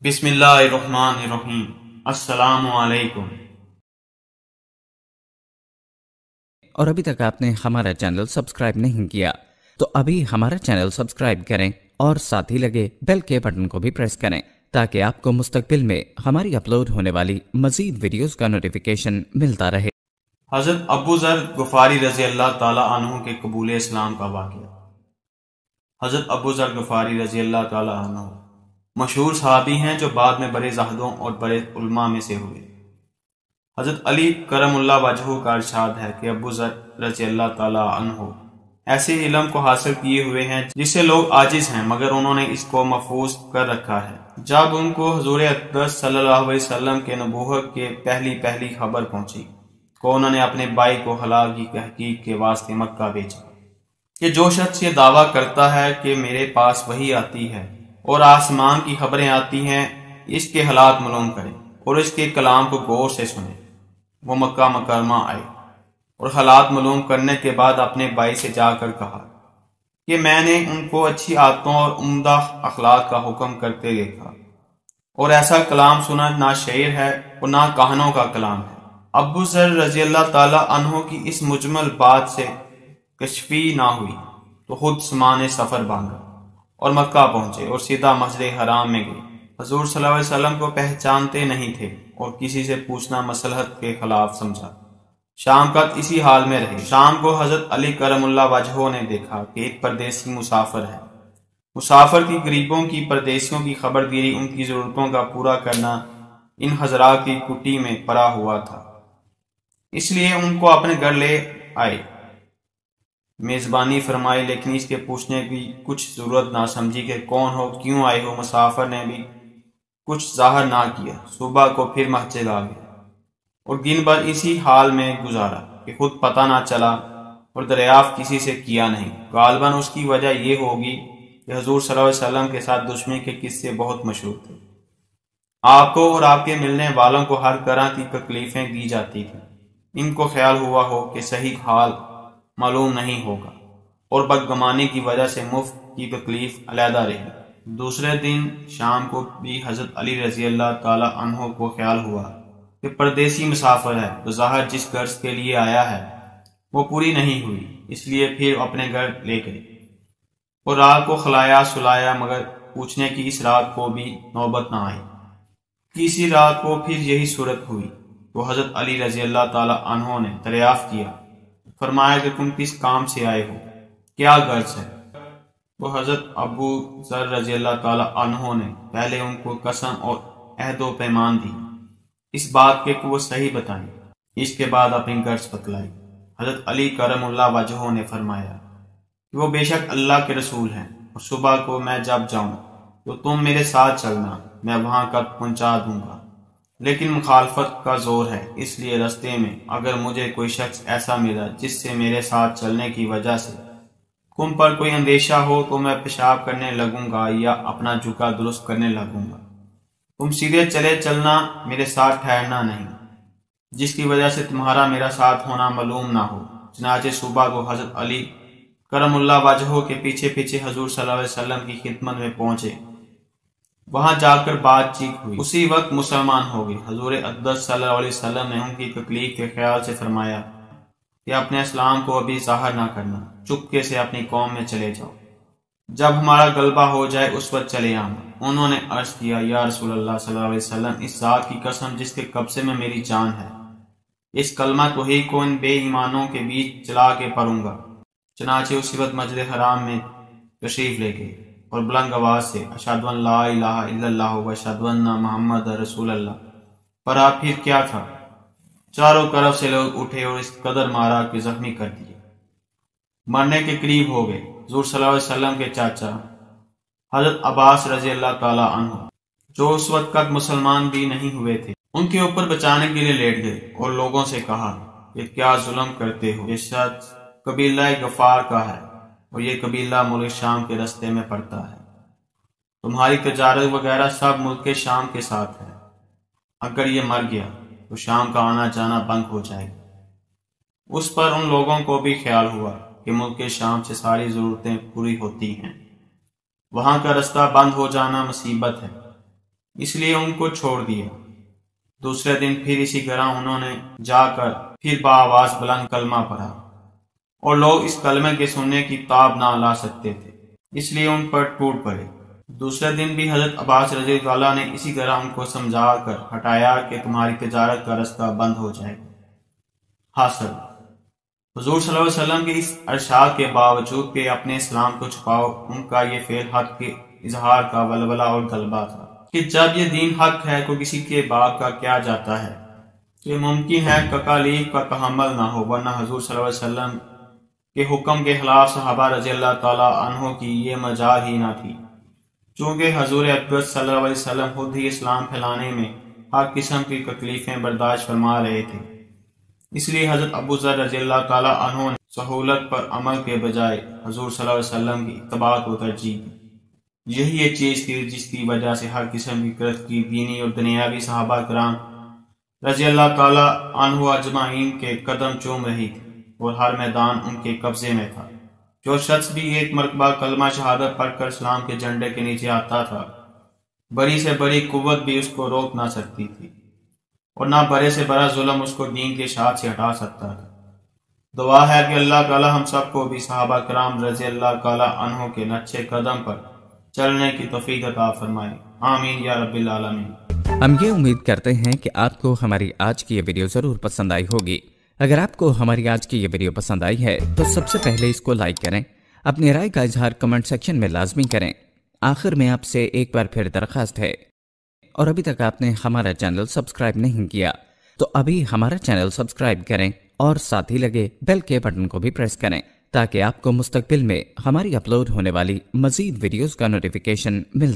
بسم اللہ الرحمن الرحیم۔ السلام علیکم۔ اور ابھی تک آپ نے ہمارا چینل سبسکرائب نہیں کیا تو ابھی ہمارا چینل سبسکرائب کریں اور ساتھ ہی لگے بیل کے بٹن کو بھی پریس کریں تاکہ آپ کو مستقبل میں ہماری اپلوڈ ہونے والی مزید ویڈیوز کا نوٹیفیکیشن ملتا رہے۔ حضرت ابو ذر غفاری رضی اللہ تعالی عنہ کے قبول اسلام کا واقعہ۔ حضرت ابو ذر غفاری رضی اللہ تعالی عنہ مشہور صحابی ہیں جو بعد میں بڑے زاہدوں اور بڑے علماء میں سے ہوئے۔ حضرت علی کرم اللہ وجہہ کا ارشاد ہے کہ ابو ذر رضی اللہ تعالی عنہ ایسے علم کو حاصل کیے ہوئے ہیں جس سے لوگ عاجز ہیں، مگر انہوں نے اس کو محفوظ کر رکھا ہے۔ جب ان کو حضور اقدس صلی اللہ علیہ وسلم کے نبوت کے پہلی خبر پہنچی کو انہوں نے اپنے بھائی کو حلال کی تحقیق کے واسطے مکہ بھیجا کہ جو شخص یہ دعویٰ کرتا ہے کہ میرے پاس وحی آتی ہے اور آسمان کی خبریں آتی ہیں، اس کے حالات معلوم کریں اور اس کے کلام کو غور سے سنیں۔ وہ مکہ مکرمہ آئے اور حالات معلوم کرنے کے بعد اپنے بھائی سے جا کر کہا کہ میں نے ان کو اچھی عادتوں اور عمدہ اخلاق کا حکم کرتے دیکھا اور ایسا کلام سنا نہ شعر ہے اور نہ کہانوں کا کلام ہے۔ ابو ذر رضی اللہ تعالی عنہ کی اس مجمل بات سے کشفی نہ ہوئی تو خود سامان سفر باندھا اور مکہ پہنچے اور سیدھا مسجد حرام میں گئے۔ حضور صلی اللہ علیہ وسلم کو پہچانتے نہیں تھے اور کسی سے پوچھنا مصلحت کے خلاف سمجھا۔ شام کا اسی حال میں رہے۔ شام کو حضرت علی کرم اللہ وجہہ نے دیکھا کہ ایک پردیسی مسافر ہے۔ مسافر کی غریبوں کی پردیسیوں کی خبرگیری، ان کی ضرورتوں کا پورا کرنا ان حضرات کی کٹی میں پڑا ہوا تھا، اس لیے ان کو اپنے گھر لے آئے، میزبانی فرمائی، لیکن اس کے پوچھنے کی کچھ ضرورت نہ سمجھی کہ کون ہو، کیوں آئے ہو۔ مسافر نے بھی کچھ ظاہر نہ کیا۔ صبح کو پھر مسجد آ گیا اور دن بھر اسی حال میں گزارا کہ خود پتہ نہ چلا اور دریافت کسی سے کیا نہیں۔ غالباً اس کی وجہ یہ ہوگی کہ حضور صلی اللہ علیہ وسلم کے ساتھ دشمنی کے قصے بہت مشہور تھے۔ آپ کو اور آپ کے ملنے والوں کو ہر طرح کی تکلیفیں دی جاتی تھیں۔ ان کو خیال ہوا ہو کہ صحیح حال معلوم نہیں ہوگا اور بدگمانی کی وجہ سے مفت کی تکلیف علیحدہ رہی۔ دوسرے دن شام کو بھی حضرت علی رضی اللہ تعالی عنہ کو خیال ہوا کہ پردیسی مسافر ہے، بظاہر جس غرض کے لیے آیا ہے وہ پوری نہیں ہوئی، اس لیے پھر اپنے گھر لے گئے اور رات کو کھلایا سلایا، مگر پوچھنے کی اس رات کو بھی نوبت نہ آئی۔ تیسری رات کو پھر یہی صورت ہوئی تو حضرت علی رضی اللہ تعالی عنہ نے دریافت کیا، فرمایا کہ تم کس کام سے آئے ہو، کیا غرض ہے؟ تو حضرت ابو ذر رضی اللہ تعالی عنہ نے پہلے ان کو قسم اور عہد و پیمان دی اس بات کے کہ وہ صحیح بتائیں، اس کے بعد اپنی غرض بتلائی۔ حضرت علی کرم اللہ وجہہ نے فرمایا کہ وہ بے شک اللہ کے رسول ہیں اور صبح کو میں جب جاؤں تو تم میرے ساتھ چلنا، میں وہاں تک پہنچا دوں گا، لیکن مخالفت کا زور ہے، اس لیے رستے میں اگر مجھے کوئی شخص ایسا ملا جس سے میرے ساتھ چلنے کی وجہ سے تم پر کوئی اندیشہ ہو تو میں پیشاب کرنے لگوں گا یا اپنا جھکا درست کرنے لگوں گا۔ تم سیدھے چلے چلنا، میرے ساتھ ٹھہرنا نہیں، جس کی وجہ سے تمہارا میرا ساتھ ہونا معلوم نہ ہو۔ چنانچہ صبح کو حضرت علی کرم اللہ وجہہ کے پیچھے پیچھے حضور صلی اللہ علیہ وسلم کی خدمت میں پہنچے۔ وہاں جا کر بات چیت ہوئی، اسی وقت مسلمان ہو گئے۔ حضور اقدس صلی اللہ علیہ وسلم نے ان کی تکلیف کے خیال سے فرمایا کہ اپنے اسلام کو ابھی ظاہر نہ کرنا، چپکے سے اپنی قوم میں چلے جاؤ، جب ہمارا غلبہ ہو جائے اس وقت چلے آنا۔ انہوں نے عرض کیا، یا رسول اللہ صلی اللہ علیہ وسلم، اس ذات کی قسم جس کے قبضے میں میری جان ہے، اس کلمہ توحید کو ان بے ایمانوں کے بیچ چلا کے پڑھوں گا۔ چنانچہ اسی وقت مسجد حرام میں تشریف لے گئے اور بلند آواز سے اشہد ان لا الہ الا اللہ و اشہد ان محمد رسول اللہ پڑھا۔ پھر کیا تھا، چاروں طرف سے لوگ اٹھے اور اس قدر مارا کہ زخمی کر دیے، مرنے کے قریب ہو گئے۔ حضور صلی اللہ علیہ وسلم کے چاچا حضرت عباس رضی اللہ تعالی عنہ، جو اس وقت تک مسلمان بھی نہیں ہوئے تھے، ان کے اوپر بچانے کے لیے لیٹ گئے اور لوگوں سے کہا کہ کیا ظلم کرتے ہو، یہ شخص قبیلہ غفار کا ہے اور یہ قبیلہ ملک شام کے رستے میں پڑتا ہے، تمہاری تجارت وغیرہ سب ملک شام کے ساتھ ہے، اگر یہ مر گیا تو شام کا آنا جانا بند ہو جائے گا۔ اس پر ان لوگوں کو بھی خیال ہوا کہ ملک شام سے ساری ضرورتیں پوری ہوتی ہیں، وہاں کا رستہ بند ہو جانا مصیبت ہے۔ اس لیے ان کو چھوڑ دیا۔ دوسرے دن پھر اسی طرح انہوں نے جا کر پھر بآواز بلند کلمہ پڑھا، اور لوگ اس کلمے کے سننے کی تاب نہ لا سکتے تھے، اس لیے ان پر ٹوٹ پڑے۔ دوسرے دن بھی حضرت عباس رضی اللہ عنہ نے اسی طرح ان کو سمجھا کر ہٹایا کہ تمہاری تجارت کا رستہ بند ہو جائے گا۔ حاصل، حضور صلی اللہ علیہ وسلم کے اس ارشاد کے باوجود کہ اپنے اسلام کو چھپاؤ، ان کا یہ فعل حق کے اظہار کا ولولہ اور غلبہ تھا کہ جب یہ دین حق ہے تو کسی کے باپ کا کیا جاتا ہے کہ ممکن ہے تکالیف کا تحمل نہ ہو، ورنہ حضور صلی اللہ علیہ وسلم کے حکم کے خلاف صحابہ رضی اللہ تعالیٰ عنہ کی یہ مجال ہی نہ تھی، چونکہ حضور اقدس صلی اللہ علیہ وسلم خود ہی اسلام پھیلانے میں ہر قسم کی تکلیفیں برداشت فرما رہے تھے۔ اس لیے حضرت ابو ذر رضی اللہ تعالیٰ عنہ نے سہولت پر عمل کے بجائے حضور صلی اللہ علیہ وسلم کی اتباع کو ترجیح دی۔ یہی یہ چیز تھی جس کی وجہ سے ہر قسم کی ترقی دینی اور دنیاوی صحابہ کرام رضی اللہ تعالیٰ عنہ اجمعین کے قدم چوم رہی تھی، اور ہر میدان ان کے قبضے میں تھا۔ جو شخص بھی ایک مرتبہ کلمہ شہادت پڑھ کر اسلام کے جھنڈے کے نیچے آتا تھا، بڑی سے بڑی قوت بھی اس کو روک نہ سکتی تھی، اور نہ بڑے سے بڑا ظلم اس کو دین کے اشاعت سے ہٹا سکتا تھا۔ دعا ہے کہ اللہ تعالی ہم سب کو بھی صحابہ کرام رضی اللہ تعالی عنہ کے نقشے قدم پر چلنے کی توفیق عطا فرمائے، آمین یا رب العالمین۔ ہم یہ امید کرتے ہیں کہ آپ کو ہماری آج کی یہ ویڈیو ضرور پسند آئی ہوگی۔ اگر آپ کو ہماری آج کی یہ ویڈیو پسند آئی ہے تو سب سے پہلے اس کو لائک کریں، اپنی رائے کا اظہار کمنٹ سیکشن میں لازمی کریں۔ آخر میں آپ سے ایک بار پھر درخواست ہے، اور ابھی تک آپ نے ہمارا چینل سبسکرائب نہیں کیا تو ابھی ہمارا چینل سبسکرائب کریں، اور ساتھ ہی لگے بیل کے بٹن کو بھی پریس کریں تاکہ آپ کو مستقبل میں ہماری اپلوڈ ہونے والی مزید ویڈیوز کا نوٹیفیکیشن مل